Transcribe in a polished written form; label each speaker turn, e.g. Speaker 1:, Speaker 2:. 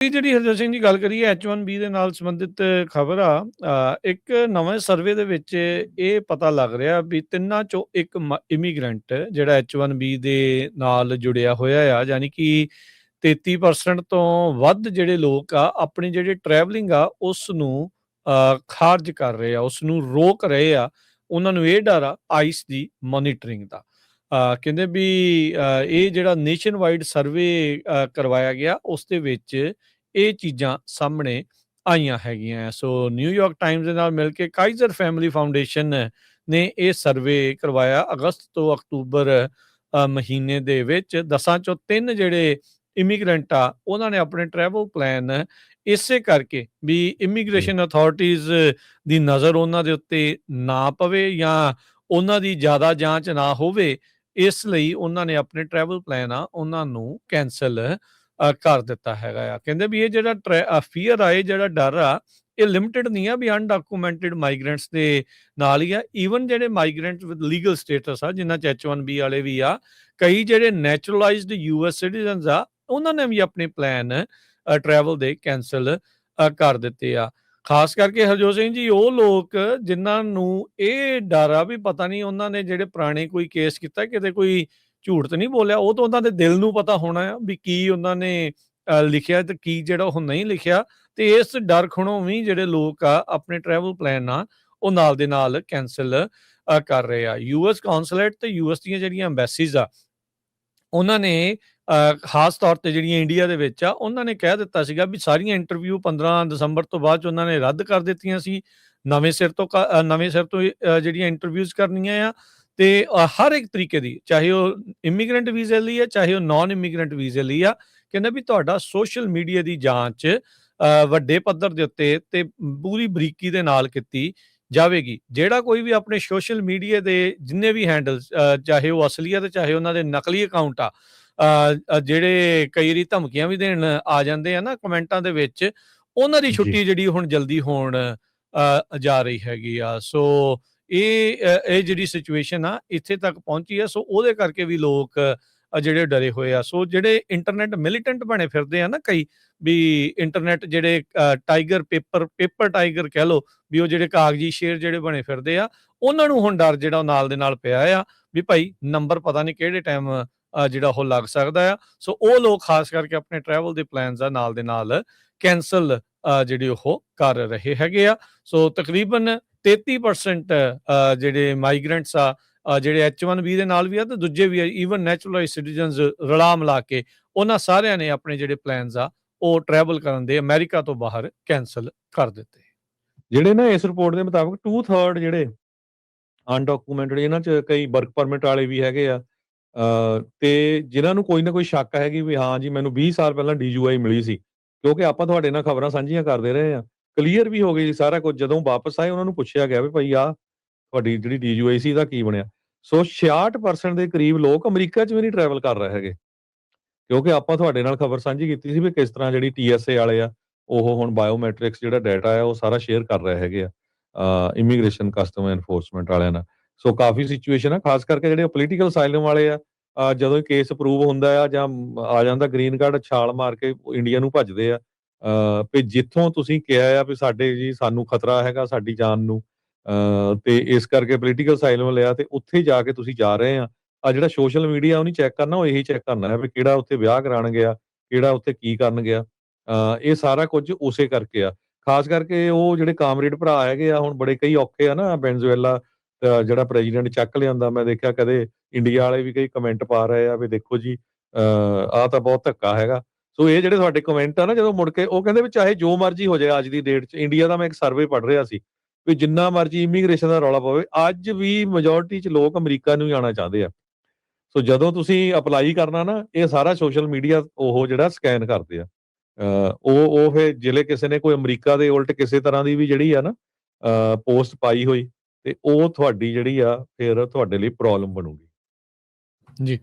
Speaker 1: ਇਹ ਜਿਹੜੀ ਹਰਜੋਤ ਸਿੰਘ ਜੀ ਗੱਲ ਕਰੀਏ H1B ਦੇ ਨਾਲ ਸੰਬੰਧਿਤ ਖਬਰ ਆ ਇੱਕ ਨਵੇਂ ਸਰਵੇ ਦੇ ਵਿੱਚ ਇਹ ਪਤਾ ਲੱਗ ਰਿਹਾ ਵੀ ਤਿੰਨਾਂ ਚੋਂ ਇੱਕ ਇਮੀਗ੍ਰੈਂਟ ਜਿਹੜਾ H1B ਦੇ ਨਾਲ ਜੁੜਿਆ ਹੋਇਆ ਆ ਯਾਨੀ ਕਿ 33% ਤੋਂ ਵੱਧ ਜਿਹੜੇ ਲੋਕ ਆ ਆਪਣੀ ਜਿਹੜੀ ਟਰੈਵਲਿੰਗ ਆ ਉਸ ਨੂੰ ਖਾਰਜ ਕਰ ਰਹੇ ਆ, ਉਸ ਨੂੰ ਰੋਕ ਰਹੇ ਆ। ਉਹਨਾਂ ਨੂੰ ਇਹ ਡਰ ਆ ਆਈਸ ਦੀ ਮੋਨੀਟਰਿੰਗ ਦਾ। ਕਹਿੰਦੇ ਵੀ ਇਹ ਜਿਹੜਾ ਨੇਸ਼ਨ ਵਾਈਡ ਸਰਵੇ ਕਰਵਾਇਆ ਗਿਆ ਉਸ ਦੇ ਵਿੱਚ ਇਹ ਚੀਜ਼ਾਂ ਸਾਹਮਣੇ ਆਈਆਂ ਹੈਗੀਆਂ। ਸੋ ਨਿਊਯਾਰਕ ਟਾਈਮਜ਼ ਦੇ ਨਾਲ ਮਿਲ ਕੇ ਕਾਈਜ਼ਰ ਫੈਮਿਲੀ ਫਾਊਂਡੇਸ਼ਨ ਨੇ ਇਹ ਸਰਵੇ ਕਰਵਾਇਆ ਅਗਸਤ ਤੋਂ ਅਕਤੂਬਰ ਮਹੀਨੇ ਦੇ ਵਿੱਚ। 10 ਚੋਂ 3 ਜਿਹੜੇ ਇਮੀਗ੍ਰੈਂਟ ਆ ਉਹਨਾਂ ਨੇ ਆਪਣੇ ਟਰੈਵਲ ਪਲਾਨ ਇਸੇ ਕਰਕੇ ਵੀ ਇਮੀਗ੍ਰੇਸ਼ਨ ਅਥਾਰਟੀਜ਼ ਦੀ ਨਜ਼ਰ ਉਹਨਾਂ ਦੇ ਉੱਤੇ ਨਾ ਪਵੇ ਜਾਂ ਉਹਨਾਂ ਦੀ ਜ਼ਿਆਦਾ ਜਾਂਚ ਨਾ ਹੋਵੇ, ਇਸ ਲਈ ਉਹਨਾਂ ਨੇ ਆਪਣੇ ਟਰੈਵਲ ਪਲਾਨ ਆ ਉਹਨਾਂ ਨੂੰ ਕੈਂਸਲ ਕਰ ਦਿੱਤਾ ਹੈਗਾ ਆ। ਕਹਿੰਦੇ ਵੀ ਇਹ ਜਿਹੜਾ ਫੀਅਰ ਆ, ਇਹ ਜਿਹੜਾ ਡਰ ਆ, ਇਹ ਲਿਮਿਟਡ ਨਹੀਂ ਆ ਵੀ ਅਨਡਾਕੂਮੈਂਟਡ ਮਾਈਗ੍ਰੈਂਟਸ ਦੇ ਨਾਲ ਹੀ ਆ। ਈਵਨ ਜਿਹੜੇ ਮਾਈਗ੍ਰੈਂਟ ਵਿਦ ਲੀਗਲ ਸਟੇਟਸ ਆ ਜਿਨ੍ਹਾਂ 'ਚ H1B ਵਾਲੇ ਵੀ ਆ, ਕਈ ਜਿਹੜੇ ਨੈਚੁਰਲਾਈਜ਼ਡ US ਸਿਟੀਜ਼ਨਸ ਆ ਉਹਨਾਂ ਨੇ ਵੀ ਆਪਣੇ ਪਲਾਨ ਟਰੈਵਲ ਦੇ ਕੈਂਸਲ ਕਰ ਦਿੱਤੇ ਆ। ਖਾਸ ਕਰਕੇ ਹਰਜੋਤ ਸਿੰਘ ਜੀ ਉਹ ਲੋਕ ਜਿਨ੍ਹਾਂ ਨੂੰ ਇਹ ਡਰ ਆ ਵੀ ਪਤਾ ਨਹੀਂ ਉਹਨਾਂ ਨੇ ਜਿਹੜੇ ਪੁਰਾਣੇ ਕੋਈ ਕੇਸ ਕੀਤਾ ਕਿਤੇ ਕੋਈ ਝੂਠ ਤਾਂ ਨਹੀਂ ਬੋਲਿਆ, ਉਹ ਤਾਂ ਉਹਨਾਂ ਦੇ ਦਿਲ ਨੂੰ ਪਤਾ ਹੋਣਾ ਆ ਵੀ ਕੀ ਉਹਨਾਂ ਨੇ ਲਿਖਿਆ ਤੇ ਕੀ ਜਿਹੜਾ ਉਹ ਨਹੀਂ ਲਿਖਿਆ। ਤੇ ਇਸ ਡਰ ਖੁਣੋਂ ਵੀ ਜਿਹੜੇ ਲੋਕ ਆ ਆਪਣੇ ਟਰੈਵਲ ਪਲਾਨ ਆ ਉਹ ਨਾਲ ਦੇ ਨਾਲ ਕੈਂਸਲ ਕਰ ਰਹੇ ਆ। US ਕੌਂਸੂਲੇਟ ਤੇ US ਦੀਆਂ ਜਿਹੜੀਆਂ ਐਮਬੈਸੀਜ਼ ਆ ਉਹਨਾਂ ਨੇ ਖਾਸ ਤੌਰ ਤੇ ਜਿਹੜੀਆਂ ਇੰਡੀਆ ਦੇ ਵਿੱਚ ਆ ਉਹਨਾਂ ਨੇ ਕਹਿ ਦਿੱਤਾ ਸੀਗਾ ਵੀ ਸਾਰੀਆਂ ਇੰਟਰਵਿਊ 15 ਦਸੰਬਰ ਤੋਂ ਬਾਅਦ 'ਚ ਉਹਨਾਂ ਨੇ ਰੱਦ ਕਰ ਦਿੱਤੀਆਂ ਸੀ। ਨਵੇਂ ਸਿਰ ਤੋਂ ਜਿਹੜੀਆਂ ਇੰਟਰਵਿਊਜ਼ ਕਰਨੀਆਂ ਆ ਤੇ ਹਰ ਇੱਕ ਤਰੀਕੇ ਦੀ, ਚਾਹੇ ਉਹ ਇਮੀਗ੍ਰੈਂਟ ਵੀਜ਼ੇ ਲਈ ਆ ਚਾਹੇ ਉਹ ਨਾਨ ਇਮੀਗ੍ਰੈਂਟ ਵੀਜ਼ੇ ਲਈ ਆ। ਕਹਿੰਦਾ ਵੀ ਤੁਹਾਡਾ ਸੋਸ਼ਲ ਮੀਡੀਆ ਦੀ ਜਾਂਚ ਵੱਡੇ ਪੱਧਰ ਦੇ ਉੱਤੇ ਤੇ ਪੂਰੀ ਬਰੀਕੀ ਦੇ ਨਾਲ ਕੀਤੀ ਜਾਵੇਗੀ। ਜਿਹੜਾ ਕੋਈ ਵੀ ਆਪਣੇ ਸੋਸ਼ਲ ਮੀਡੀਆ ਦੇ ਜਿੰਨੇ ਵੀ ਹੈਂਡਲ, ਚਾਹੇ ਉਹ ਅਸਲੀ ਆ ਤੇ ਚਾਹੇ ਉਹਨਾਂ ਦੇ ਨਕਲੀ ਅਕਾਊਂਟ ਆ, ਜਿਹੜੇ ਕਈ ਵਾਰੀ ਧਮਕੀਆਂ ਵੀ ਦੇਣ ਆ ਜਾਂਦੇ ਆ ਨਾ ਕਮੈਂਟਾਂ ਦੇ ਵਿੱਚ, ਉਹਨਾਂ ਦੀ ਛੁੱਟੀ ਜਿਹੜੀ ਹੁਣ ਜਲਦੀ ਹੋਣ ਜਾ ਰਹੀ ਹੈਗੀ ਆ। ਸੋ ਇਹ ਜਿਹੜੀ ਸਿਚੁਏਸ਼ਨ ਆ ਇੱਥੇ ਤੱਕ ਪਹੁੰਚੀ ਆ। ਸੋ ਉਹਦੇ ਕਰਕੇ ਵੀ ਲੋਕ ਜਿਹੜੇ ਡਰੇ ਹੋਏ ਆ। ਸੋ ਜਿਹੜੇ ਇੰਟਰਨੈਟ ਮਿਲੀਟੈਂਟ ਬਣੇ ਫਿਰਦੇ ਆ ਨਾ ਕਈ, ਵੀ ਇੰਟਰਨੈਟ ਜਿਹੜੇ ਪੇਪਰ ਟਾਈਗਰ ਕਹਿ ਲਓ, ਵੀ ਉਹ ਜਿਹੜੇ ਕਾਗਜ਼ੀ ਸ਼ੇਰ ਜਿਹੜੇ ਬਣੇ ਫਿਰਦੇ ਆ, ਉਹਨਾਂ ਨੂੰ ਹੁਣ ਡਰ ਜਿਹੜਾ ਨਾਲ ਦੇ ਨਾਲ ਪਿਆ ਆ ਵੀ ਭਾਈ ਨੰਬਰ ਪਤਾ ਨਹੀਂ ਕਿਹੜੇ ਟਾਈਮ ਜਿਹੜਾ ਉਹ ਲੱਗ ਸਕਦਾ ਆ। ਸੋ ਉਹ ਲੋਕ ਖਾਸ ਕਰਕੇ ਆਪਣੇ ਟਰੈਵਲ ਦੇ ਪਲਾਨਸ ਆ ਨਾਲ ਦੇ ਨਾਲ ਕੈਂਸਲ ਜਿਹੜੇ ਉਹ ਕਰ ਰਹੇ ਹੈਗੇ ਆ। ਸੋ ਤਕਰੀਬਨ 33% ਜਿਹੜੇ ਮਾਈਗ੍ਰੈਂਟਸ ਆ ਜਿਹੜੇ H1B ਦੇ ਨਾਲ ਵੀ ਆ ਤੇ ਦੂਜੇ ਵੀ ਆ, ਈਵਨ ਨੈਚੁਰਲਾਈਜ਼ਡ ਸਿਟੀਜ਼ਨਸ ਰਲਾ ਮਿਲਾ ਕੇ ਉਹਨਾਂ ਸਾਰਿਆਂ ਨੇ ਆਪਣੇ ਜਿਹੜੇ ਪਲਾਨਸ ਆ ਉਹ ਟਰੈਵਲ ਕਰਨ ਦੇ ਅਮਰੀਕਾ ਤੋਂ ਬਾਹਰ ਕੈਂਸਲ ਕਰ ਦਿੱਤੇ।
Speaker 2: ਜਿਹੜੇ ਨਾ ਇਸ ਰਿਪੋਰਟ ਦੇ ਮੁਤਾਬਕ 2/3 ਜਿਹੜੇ ਅਨਡਾਕੂਮੈਂਟਡ, ਇਹਨਾਂ 'ਚ ਕਈ ਵਰਕ ਪਰਮਿਟ ਵਾਲੇ ਵੀ ਹੈਗੇ ਆ ਤੇ ਜਿਨ੍ਹਾਂ ਨੂੰ ਕੋਈ ਨਾ ਕੋਈ ਸ਼ੱਕ ਹੈਗੀ ਵੀ ਹਾਂ ਜੀ ਮੈਨੂੰ 20 ਸਾਲ ਪਹਿਲਾਂ DUI ਮਿਲੀ ਸੀ, ਕਿਉਂਕਿ ਆਪਾਂ ਤੁਹਾਡੇ ਨਾਲ ਖਬਰਾਂ ਸਾਂਝੀਆਂ ਕਰਦੇ ਰਹੇ ਆ, ਕਲੀਅਰ ਵੀ ਹੋ ਗਈ ਸੀ ਸਾਰਾ ਕੁਝ। ਜਦੋਂ ਵਾਪਸ ਆਏ ਉਹਨਾਂ ਨੂੰ ਪੁੱਛਿਆ ਗਿਆ ਵੀ ਭਾਈ ਆ ਤੁਹਾਡੀ ਜਿਹੜੀ DUI ਸੀ ਇਹਦਾ ਕੀ ਬਣਿਆ। ਸੋ 66% ਦੇ ਕਰੀਬ ਲੋਕ ਅਮਰੀਕਾ 'ਚ ਵੀ ਨਹੀਂ ਟਰੈਵਲ ਕਰ ਰਹੇ ਹੈਗੇ, ਕਿਉਂਕਿ ਆਪਾਂ ਤੁਹਾਡੇ ਨਾਲ ਖਬਰ ਸਾਂਝੀ ਕੀਤੀ ਸੀ ਵੀ ਕਿਸ ਤਰ੍ਹਾਂ ਜਿਹੜੀ TSA ਵਾਲੇ ਆ ਉਹ ਹੁਣ ਬਾਇਓਮੈਟ੍ਰਿਕਸ ਜਿਹੜਾ ਡਾਟਾ ਆ ਉਹ ਸਾਰਾ ਸ਼ੇਅਰ ਕਰ ਰਹੇ ਹੈਗੇ ਆ ਇਮੀਗ੍ਰੇਸ਼ਨ ਕਸਟਮ ਐਨਫੋਰਸਮੈਂਟ ਵਾਲਿਆਂ ਨਾਲ। ਸੋ ਕਾਫੀ ਸਿਚੁਏਸ਼ਨ ਆ, ਖਾਸ ਕਰਕੇ ਜਿਹੜੇ ਪੋਲੀਟੀਕਲ ਅਸਾਈਲਮ ਵਾਲੇ ਆ, ਜਦੋਂ ਕੇਸ ਅਪਰੂਵ ਹੁੰਦਾ ਆ ਜਾਂ ਆ ਜਾਂਦਾ ਗ੍ਰੀਨ ਕਾਰਡ, ਛਾਲ ਮਾਰ ਕੇ ਇੰਡੀਆ ਨੂੰ ਭੱਜਦੇ ਆ ਵੀ ਜਿੱਥੋਂ ਤੁਸੀਂ ਕਿਹਾ ਆ ਵੀ ਸਾਡੇ ਜੀ ਸਾਨੂੰ ਖਤਰਾ ਹੈਗਾ ਸਾਡੀ ਜਾਨ ਨੂੰ, ਤੇ ਇਸ ਕਰਕੇ ਪੋਲੀਟੀਕਲ ਅਸਾਈਲਮ ਲਿਆ ਤੇ ਉੱਥੇ ਜਾ ਕੇ ਤੁਸੀਂ ਜਾ ਰਹੇ ਆ ਜਿਹੜਾ ਸੋਸ਼ਲ ਮੀਡੀਆ ਉਹ ਨਹੀਂ ਚੈੱਕ ਕਰਨਾ, ਉਹ ਇਹੀ ਚੈੱਕ ਕਰਨਾ ਹੈ ਵੀ ਕਿਹੜਾ ਉੱਥੇ ਵਿਆਹ ਕਰਾਉਣ ਗਿਆ, ਕਿਹੜਾ ਉੱਥੇ ਕੀ ਕਰਨ ਗਿਆ। ਇਹ ਸਾਰਾ ਕੁਝ ਉਸੇ ਕਰਕੇ ਆ। ਖਾਸ ਕਰਕੇ ਉਹ ਜਿਹੜੇ ਕਾਮਰੇਡ ਭਰਾ ਹੈਗੇ ਆ ਹੁਣ ਬੜੇ ਕਈ ਔਖੇ ਆ ਨਾ, ਵੈਨਜ਼ੂਏਲਾ ਜਿਹੜਾ ਪ੍ਰੈਜ਼ੀਡੈਂਟ ਚੱਕ ਲਿਆਂਦਾ, ਮੈਂ ਦੇਖਿਆ ਕਦੇ ਇੰਡੀਆ ਵਾਲੇ ਵੀ ਕਈ ਕਮੈਂਟ ਪਾ ਰਹੇ ਆ ਵੀ ਦੇਖੋ ਜੀ ਆਹ ਤਾਂ ਬਹੁਤ ਧੱਕਾ ਹੈਗਾ। ਸੋ ਇਹ ਜਿਹੜੇ ਤੁਹਾਡੇ ਕਮੈਂਟ ਆ ਨਾ, ਜਦੋਂ ਮੁੜ ਕੇ ਉਹ ਕਹਿੰਦੇ ਵੀ ਚਾਹੇ ਜੋ ਮਰਜ਼ੀ ਹੋ ਜਾਏ ਅੱਜ ਦੀ ਡੇਟ 'ਚ, ਇੰਡੀਆ ਦਾ ਮੈਂ ਇੱਕ ਸਰਵੇ ਪੜ੍ਹ ਰਿਹਾ ਸੀ ਵੀ ਜਿੰਨਾ ਮਰਜ਼ੀ ਇਮੀਗ੍ਰੇਸ਼ਨ ਦਾ ਰੌਲਾ ਪਵੇ ਅੱਜ ਵੀ ਮੈਜੋਰਟੀ 'ਚ ਲੋਕ ਅਮਰੀਕਾ ਨੂੰ ਜਾਣਾ ਚਾਹੁੰਦੇ ਆ। ਸੋ ਜਦੋਂ ਤੁਸੀਂ ਅਪਲਾਈ ਕਰਨਾ ਨਾ, ਇਹ ਸਾਰਾ ਸੋਸ਼ਲ ਮੀਡੀਆ ਉਹ ਜਿਹੜਾ ਸਕੈਨ ਕਰਦੇ ਆ, ਉਹ ਫਿਰ ਜਿਹੜੇ ਕਿਸੇ ਨੇ ਕੋਈ ਅਮਰੀਕਾ ਦੇ ਉਲਟ ਕਿਸੇ ਤਰ੍ਹਾਂ ਦੀ ਵੀ ਜਿਹੜੀ ਆ ਨਾ ਪੋਸਟ ਪਾਈ ਹੋਈ ਤੇ ਉਹ ਤੁਹਾਡੀ ਜਿਹੜੀ ਆ ਫਿਰ ਤੁਹਾਡੇ ਲਈ ਪ੍ਰੋਬਲਮ ਬਣੂਗੀ।
Speaker 1: ਜੀ